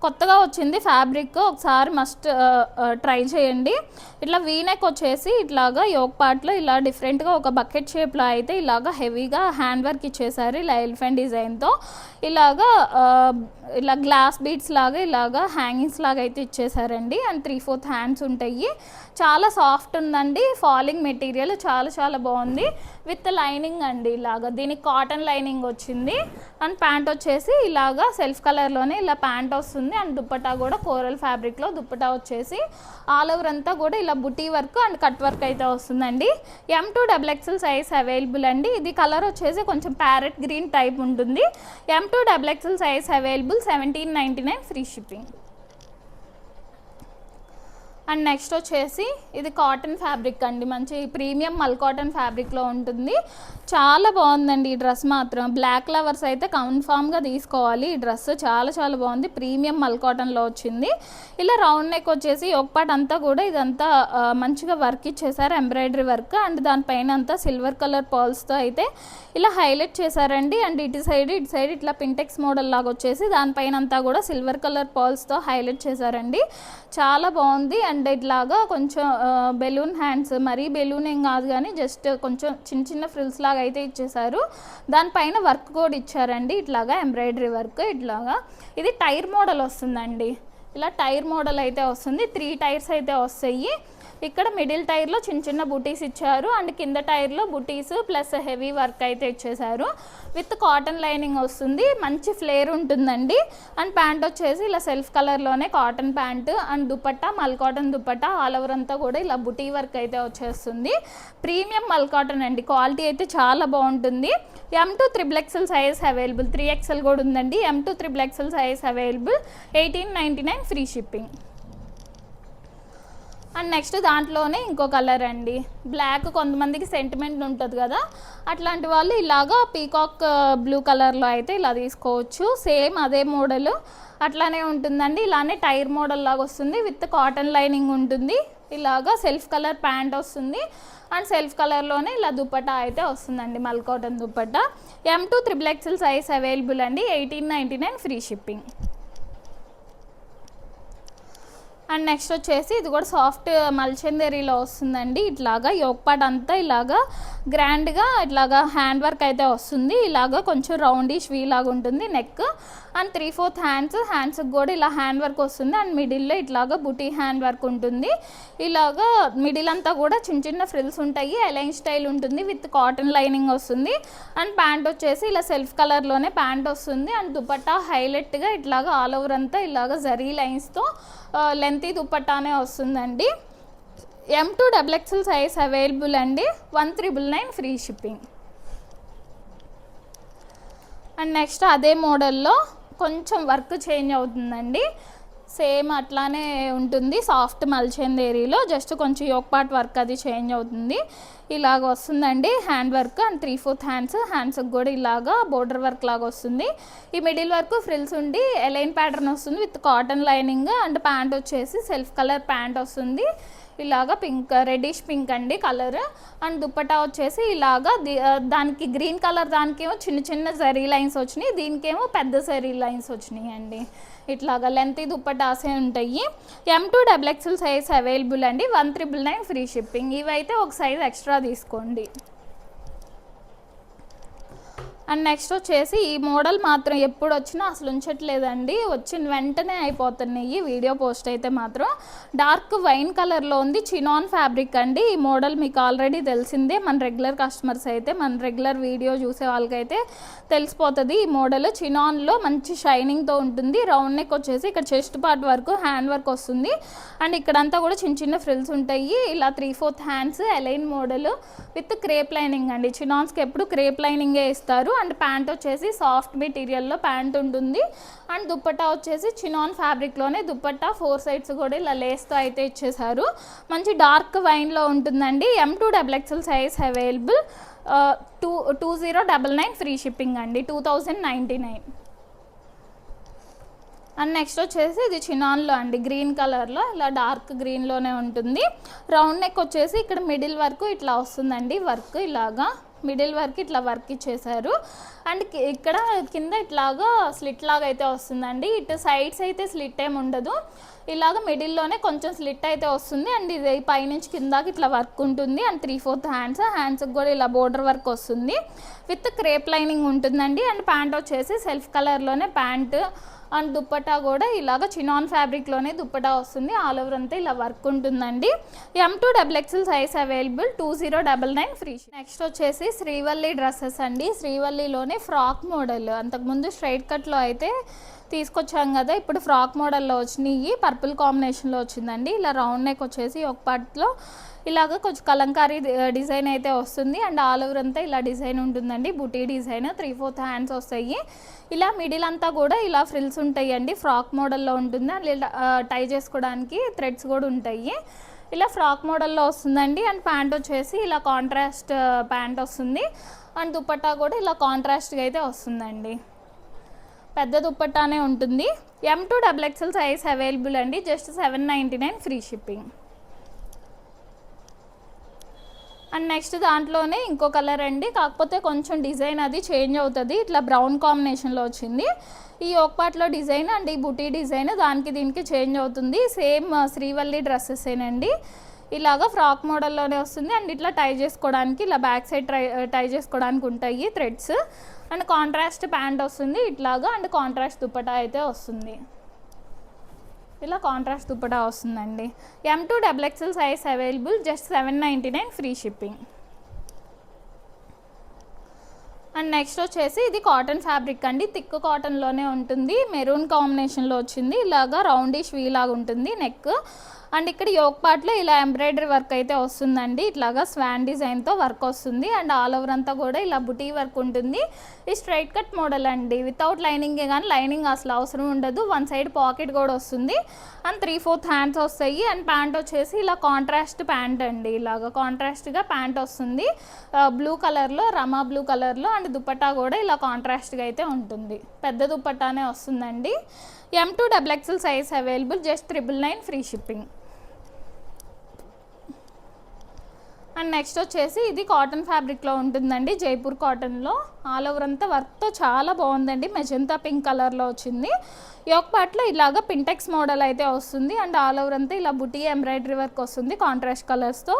S2: కొత్తగా వచ్చింది ఫ్యాబ్రిక్, ఒకసారి మస్ట్ ట్రై చేయండి. ఇట్లా వీనెక్ వచ్చేసి ఇట్లాగా యోక్ పార్ట్లో ఇలా డిఫరెంట్గా ఒక బకెట్ షేప్లో అయితే ఇలాగా హెవీగా హ్యాండ్ వర్క్ ఇచ్చేసారు, ఇలా ఎలిఫెంట్ డిజైన్తో. ఇలాగా ఇలా గ్లాస్ బీడ్స్ లాగా ఇలాగా హ్యాంగింగ్స్ లాగా అయితే ఇచ్చేసారండి. అండ్ 3/4 హ్యాండ్స్ ఉంటాయి. చాలా సాఫ్ట్ ఉందండి, ఫాలింగ్ మెటీరియల్ చాలా చాలా బాగుంది. విత్ లైనింగ్ అండి, ఇలాగా దీనికి కాటన్ లైనింగ్ వచ్చింది. అండ్ ప్యాంట్ వచ్చేసి ఇలాగా సెల్ఫ్ కలర్లోనే ఇలా ప్యాంట్ వస్తుంది. అండ్ దుప్పటా కూడా కోరల్ ఫ్యాబ్రిక్లో దుప్పటా వచ్చేసి ఆల్ ఓవర్ అంతా కూడా ఇలా బుటీ వర్క్ అండ్ కట్ వర్క్ అయితే వస్తుందండి. M2XXL సైజ్ అవైలబుల్ అండి. ఇది కలర్ వచ్చేసి కొంచెం ప్యారెట్ గ్రీన్ టైప్ ఉంటుంది. M2XXL size available, 1799 free shipping. And next వచ్చేసి ఇది కాటన్ ఫ్యాబ్రిక్ అండి, మంచి ప్రీమియం మల్ కాటన్ ఫ్యాబ్రిక్లో ఉంటుంది. చాలా బాగుందండి ఈ డ్రెస్ మాత్రం. బ్లాక్ లవర్స్ అయితే కన్ఫామ్గా తీసుకోవాలి, ఈ డ్రెస్ చాలా చాలా బాగుంది. ప్రీమియం మల్ కాటన్లో వచ్చింది. ఇలా రౌండ్ నెక్ వచ్చేసి ఒక పార్ట్ అంతా కూడా ఇదంతా మంచిగా వర్క్ ఇచ్చేసారు, ఎంబ్రాయిడరీ వర్క్. అండ్ దానిపైన అంతా సిల్వర్ కలర్ పర్ల్స్తో అయితే ఇలా హైలైట్ చేశారండి. అండ్ ఇటు సైడ్ ఇట్లా పింటెక్స్ మోడల్ లాగా వచ్చేసి దానిపైన అంతా కూడా సిల్వర్ కలర్ పర్ల్స్తో హైలైట్ చేశారండి. చాలా బాగుంది. అండ్ ఇట్లాగా కొంచెం బెలూన్ హ్యాండ్స్, మరీ బెలూన్ ఏం కాదు కానీ జస్ట్ కొంచెం చిన్న చిన్న ఫ్రిల్స్ లాగా అయితే ఇచ్చేసారు. దానిపైన వర్క్ కూడా ఇచ్చారండి, ఇట్లాగా ఎంబ్రాయిడరీ వర్క్. ఇట్లాగా ఇది టైర్ మోడల్ వస్తుందండి, ఇలా టైర్ మోడల్ అయితే వస్తుంది. 3 టైర్స్ అయితే వస్తాయి. ఇక్కడ మిడిల్ టైర్లో చిన్న చిన్న బుటీస్ ఇచ్చారు. అండ్ కింద టైర్లో బుటీస్ ప్లస్ హెవీ వర్క్ అయితే ఇచ్చేసారు. విత్ కాటన్ లైనింగ్ వస్తుంది, మంచి ఫ్లేర్ ఉంటుందండి. అండ్ ప్యాంట్ వచ్చేసి ఇలా సెల్ఫ్ కలర్లోనే కాటన్ ప్యాంట్. అండ్ దుపట్టా మల్ కాటన్ దుపట్టా ఆల్ ఓవర్ అంతా కూడా ఇలా బుటీ వర్క్ అయితే వచ్చేస్తుంది. ప్రీమియం మల్ కాటన్ అండి, క్వాలిటీ అయితే చాలా బాగుంటుంది. M2XXL సైజ్ అవైలబుల్, 3XL కూడా ఉందండి. M2XXL size available, 1899 free shipping. And next దాంట్లోనే ఇంకో కలర్ అండి, బ్లాక్. కొంతమందికి సెంటిమెంట్ ఉంటుంది కదా, అట్లాంటి వాళ్ళు ఇలాగా పీకాక్ బ్లూ కలర్లో అయితే ఇలా తీసుకోవచ్చు. సేమ్ అదే మోడల్ అట్లానే ఉంటుందండి. ఇలానే టైర్ మోడల్ లాగా వస్తుంది, విత్ కాటన్ లైనింగ్ ఉంటుంది. ఇలాగా సెల్ఫ్ కలర్ ప్యాంట్ వస్తుంది. అండ్ సెల్ఫ్ కలర్లోనే ఇలా దుపట్టా అయితే వస్తుందండి, మల్ cotton dupatta. M2XXL size available అండి, 1899 ఫ్రీ షిప్పింగ్. అండ్ నెక్స్ట్ వచ్చేసి ఇది కూడా సాఫ్ట్ మల్చందేరీలో వస్తుందండి. ఇట్లాగా యోక్ పార్ట్ అంతా ఇలాగా గ్రాండ్గా ఇట్లాగా హ్యాండ్ వర్క్ అయితే వస్తుంది. ఇలాగా కొంచెం రౌండిష్ వీ లాగా ఉంటుంది నెక్. అండ్ 3/4 హ్యాండ్స్కి కూడా ఇలా హ్యాండ్ వర్క్ వస్తుంది. అండ్ మిడిల్లో ఇట్లాగా బుటీ హ్యాండ్ వర్క్ ఉంటుంది. ఇలాగా మిడిల్ అంతా కూడా చిన్న చిన్న ఫ్రిల్స్ ఉంటాయి, అలైన్ స్టైల్ ఉంటుంది. విత్ కాటన్ లైనింగ్ వస్తుంది. అండ్ ప్యాంట్ వచ్చేసి ఇలా సెల్ఫ్ కలర్లోనే ప్యాంట్ వస్తుంది. అండ్ దుపట్టా హైలైట్గా ఇట్లాగా ఆల్ ఓవర్ అంతా ఇలాగా జరీ లైన్స్తో లెంతీ దుపట్టానే వస్తుందండి. M2XXL సైజ్ అవైలబుల్ అండి, 1999 ఫ్రీ షిప్పింగ్. అండ్ నెక్స్ట్ అదే మోడల్లో కొంచెం వర్క్ చేంజ్ అవుతుందండి, సేమ్ అట్లానే ఉంటుంది. సాఫ్ట్ మల్చందేరీలో జస్ట్ కొంచెం యోక్ పార్ట్ వర్క్ అది చేంజ్ అవుతుంది. ఇలాగ వస్తుందండి హ్యాండ్ వర్క్. అండ్ 3/4 హ్యాండ్స్కి కూడా ఇలాగా బోర్డర్ వర్క్ లాగా వస్తుంది. ఈ మిడిల్ వర్క్ ఫ్రిల్స్ ఉండి ఎలైన్ ప్యాటర్న్ వస్తుంది with cotton lining. And pant వచ్చేసి సెల్ఫ్ కలర్ ప్యాంట్ వస్తుంది. ఇలాగా పింక్, రెడ్డిష్ పింక్ అండి కలర్. అండ్ దుపట్టా వచ్చేసి ఇలాగా దానికి గ్రీన్ కలర్ దానికేమో చిన్న చిన్న జరీ లైన్స్ వచ్చినాయి, దీనికేమో పెద్ద జరీ లైన్స్ వచ్చినాయి అండి. ఇట్లాగా లెంతీ దుపట్టాసే ఉంటాయి. M2XXL సైజ్ అవైలబుల్ అండి, 1999 ఫ్రీ షిప్పింగ్. ఇవైతే ఒక సైజ్ ఎక్స్ట్రా తీసుకోండి. అండ్ నెక్స్ట్ వచ్చేసి ఈ మోడల్ మాత్రం ఎప్పుడు వచ్చినా అసలు ఉంచట్లేదండి, వచ్చిన వెంటనే అయిపోతున్నాయి వీడియో పోస్ట్ అయితే మాత్రం. డార్క్ వైన్ కలర్లో ఉంది, చినాన్ ఫ్యాబ్రిక్ అండి. ఈ మోడల్ మీకు ఆల్రెడీ తెలిసిందే, మన రెగ్యులర్ కస్టమర్స్ అయితే, మన రెగ్యులర్ వీడియో చూసే వాళ్ళకైతే తెలిసిపోతుంది. ఈ మోడల్ చినాన్లో మంచి షైనింగ్తో ఉంటుంది. రౌండ్ నెక్ వచ్చేసి ఇక్కడ చెస్ట్ పార్ట్ వరకు హ్యాండ్ వర్క్ వస్తుంది. అండ్ ఇక్కడంతా కూడా చిన్న చిన్న ఫ్రిల్స్ ఉంటాయి. ఇలా 3/4 hands A line model with crepe lining అండి. చినాన్స్కి ఎప్పుడు క్రేప్ లైనింగే ఇస్తారు. అండ్ ప్యాంట్ వచ్చేసి సాఫ్ట్ మెటీరియల్లో ప్యాంట్ ఉంటుంది. అండ్ దుపట్టా వచ్చేసి చినాన్ ఫ్యాబ్రిక్లోనే దుపట్టా 4 సైడ్స్ కూడా ఇలా లేస్తో అయితే ఇచ్చేసారు. మంచి డార్క్ వైన్లో ఉంటుందండి. M2XXL size available, 2099 free shipping అండి, 2099. అండ్ నెక్స్ట్ వచ్చేసి ఇది చినాన్లో అండి, గ్రీన్ కలర్లో ఇలా డార్క్ గ్రీన్లోనే ఉంటుంది. రౌండ్ నెక్ వచ్చేసి ఇక్కడ మిడిల్ వరకు ఇట్లా వస్తుందండి వర్క్, ఇలాగా మిడిల్ వరకు ఇట్లా వర్క్ ఇచ్చేసారు. అండ్ ఇక్కడ కింద ఇట్లాగా స్లిట్ లాగా అయితే వస్తుందండి. ఇటు సైడ్స్ అయితే స్లిట్ ఏమి ఉండదు, ఇలాగ మిడిల్లోనే కొంచెం స్లిట్ అయితే వస్తుంది. అండ్ ఇది పైనుంచి కిందాకి ఇట్లా వర్క్ ఉంటుంది. అండ్ 3/4 హ్యాండ్స్కి కూడా ఇలా బోర్డర్ వర్క్ వస్తుంది విత్ క్రేప్ లైనింగ్ ఉంటుందండి. అండ్ ప్యాంట్ వచ్చేసి సెల్ఫ్ కలర్లోనే ప్యాంట్ అండ్ దుప్పటా కూడా ఇలాగ చినాన్ ఫ్యాబ్రిక్లోనే దుప్పటా వస్తుంది. ఆల్ ఓవర్ అంతా ఇలా వర్క్ ఉంటుందండి. M2XXL size available, 2099 free. Next వచ్చేసి శ్రీవల్లి డ్రెస్సెస్ అండి. శ్రీవల్లిలోనే ఫ్రాక్ మోడల్, అంతకుముందు స్ట్రైట్ కట్లో అయితే తీసుకొచ్చాం కదా, ఇప్పుడు ఫ్రాక్ మోడల్లో వచ్చినాయి. పర్పుల్ కాంబినేషన్లో వచ్చిందండి. ఇలా రౌండ్ నెక్ వచ్చేసి ఒక పార్ట్లో ఇలాగ కొంచెం కలంకారీ డిజైన్ అయితే వస్తుంది. అండ్ ఆల్ ఓవర్ అంతా ఇలా డిజైన్ ఉంటుందండి, బుటీ డిజైన్. 3/4 హ్యాండ్స్ వస్తాయి. ఇలా మిడిల్ అంతా కూడా ఇలా ఫ్రిల్స్ ఉంటాయి అండి, ఫ్రాక్ మోడల్లో ఉంటుంది. అండ్ టై చేసుకోవడానికి థ్రెడ్స్ కూడా ఉంటాయి. ఇలా ఫ్రాక్ మోడల్లో వస్తుందండి. అండ్ ప్యాంట్ వచ్చేసి ఇలా కాంట్రాస్ట్ ప్యాంట్ వస్తుంది. అండ్ దుప్పట్టా కూడా ఇలా కాంట్రాస్ట్గా అయితే వస్తుందండి, పెద్ద దుప్పట్టానే ఉంటుంది. M2XXL సైజ్ అవైలబుల్ అండి, just 799 free shipping. And next దాంట్లోనే ఇంకో కలర్ అండి, కాకపోతే కొంచెం డిజైన్ అది చేంజ్ అవుతుంది. ఇట్లా బ్రౌన్ కాంబినేషన్లో వచ్చింది ఈ ఒక పార్ట్లో డిజైన్. అండ్ ఈ బుటీ డిజైన్ దానికి దీనికి చేంజ్ అవుతుంది. సేమ్ శ్రీవల్లి డ్రెస్సెసేనండి, ఇలాగా ఫ్రాక్ మోడల్లోనే వస్తుంది. అండ్ ఇట్లా టై చేసుకోవడానికి ఇలా బ్యాక్ సైడ్ టై చేసుకోవడానికి ఉంటాయి థ్రెడ్స్. అండ్ కాంట్రాస్ట్ ప్యాంట్ వస్తుంది ఇట్లాగా. అండ్ కాంట్రాస్ట్ దుప్పటా అయితే వస్తుంది, ఇలా కాంట్రాస్ట్ దుప్పటా వస్తుందండి. M2XXL size available, just 799 free shipping. And next వచ్చేసి ఇది కాటన్ ఫ్యాబ్రిక్ అండి, థిక్ కాటన్లోనే ఉంటుంది. మెరూన్ కాంబినేషన్లో వచ్చింది. ఇలాగా రౌండిష్ వీ లాగా ఉంటుంది నెక్. అండ్ ఇక్కడ యోక్ పార్ట్లో ఇలా ఎంబ్రాయిడరీ వర్క్ అయితే వస్తుందండి, ఇట్లాగా స్వాన్ డిజైన్తో వర్క్ వస్తుంది. అండ్ ఆల్ ఓవర్ అంతా కూడా ఇలా బుటీ వర్క్ ఉంటుంది. ఈ స్ట్రైట్ కట్ మోడల్ అండి, వితౌట్ లైనింగే, కానీ లైనింగ్ అసలు అవసరం ఉండదు. వన్ సైడ్ పాకెట్ కూడా వస్తుంది. అండ్ 3/4 హ్యాండ్స్ వస్తాయి. అండ్ ప్యాంట్ వచ్చేసి ఇలా కాంట్రాస్ట్ ప్యాంట్ అండి, ఇలాగా కాంట్రాస్ట్గా ప్యాంట్ వస్తుంది బ్లూ కలర్లో, రమా బ్లూ కలర్లో. అండ్ దుప్పట్టా కూడా ఇలా కాంట్రాస్ట్గా అయితే ఉంటుంది, పెద్ద దుప్పట్టానే వస్తుందండి. M2XXL size available, just 999 free shipping. And next వచ్చేసి ఇది కాటన్ ఫ్యాబ్రిక్లో ఉంటుందండి, జైపూర్ కాటన్లో. ఆల్ ఓవర్ అంతా వర్క్తో చాలా బాగుందండి, మెజంతా పింక్ కలర్లో వచ్చింది. యోక్ పార్ట్లో ఇలాగ పింటెక్స్ మోడల్ అయితే వస్తుంది. అండ్ ఆల్ ఓవర్ అంతా ఇలా బుటీ ఎంబ్రాయిడరీ వర్క్ వస్తుంది కాంట్రాస్ట్ కలర్స్తో.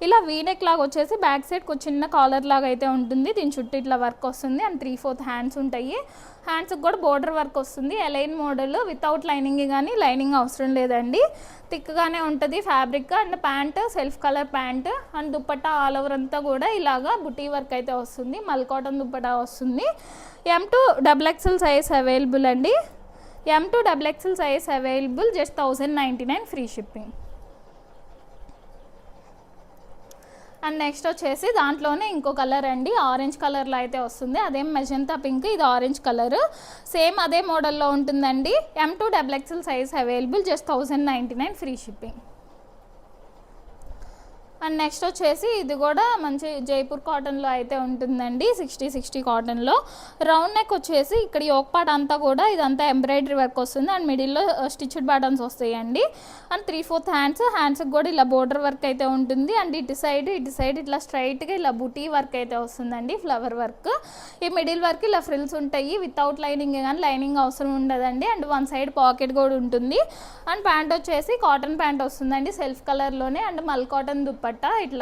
S2: ఇలా వీనెక్ లాగా వచ్చేసి బ్యాక్ సైడ్ చిన్న కాలర్ లాగా అయితే ఉంటుంది, దీని చుట్టూ ఇట్లా వర్క్ వస్తుంది. అండ్ 3/4 హ్యాండ్స్ ఉంటాయి. హ్యాండ్స్కి కూడా బోర్డర్ వర్క్ వస్తుంది, ఎలైన్ మోడల్, వితౌట్ లైనింగ్, కానీ లైనింగ్ అవసరం లేదండి, థిక్గానే ఉంటుంది fabric. And pant self colour pant. And dupatta all over అంతా కూడా ఇలాగా బుటీ వర్క్ అయితే వస్తుంది, మల్ కాటన్ దుప్పట్టా వస్తుంది. M2XXL సైజ్ అవైలబుల్ అండి, M2XXL size available, just 1099 free shipping. And next వచ్చేసి దాంట్లోనే ఇంకో కలర్ అండి, ఆరెంజ్ కలర్లో అయితే వస్తుంది. అదేం మెజంతా పింక్, ఇది ఆరెంజ్ కలర్, సేమ్ అదే మోడల్లో ఉంటుందండి. M2XXL size available, just 1099 free shipping. And next వచ్చేసి ఇది కూడా మంచి జైపూర్ కాటన్లో అయితే ఉంటుందండి, 60 కాటన్లో. రౌండ్ నెక్ వచ్చేసి ఇక్కడ యోక్ పార్ట్ అంతా కూడా ఇదంతా ఎంబ్రాయిడరీ వర్క్ వస్తుంది. అండ్ మిడిల్లో స్టిచ్డ్ బటన్స్ వస్తాయండి. అండ్ 3/4 హ్యాండ్స్కి కూడా ఇలా బోర్డర్ వర్క్ అయితే ఉంటుంది. అండ్ ఇటు సైడ్ ఇట్లా స్ట్రైట్గా ఇలా బుటీ వర్క్ అయితే వస్తుందండి, ఫ్లవర్ వర్క్. ఈ మిడిల్ వర్క్ ఇలా ఫ్రిల్స్ ఉంటాయి, వితౌట్ లైనింగ్, కానీ లైనింగ్ అవసరం ఉండదండి. అండ్ వన్ సైడ్ పాకెట్ కూడా ఉంటుంది. అండ్ ప్యాంట్ వచ్చేసి కాటన్ ప్యాంట్ వస్తుందండి, సెల్ఫ్ కలర్లోనే. అండ్ మల్ కాటన్ దుప్పట్టా ఇట్లా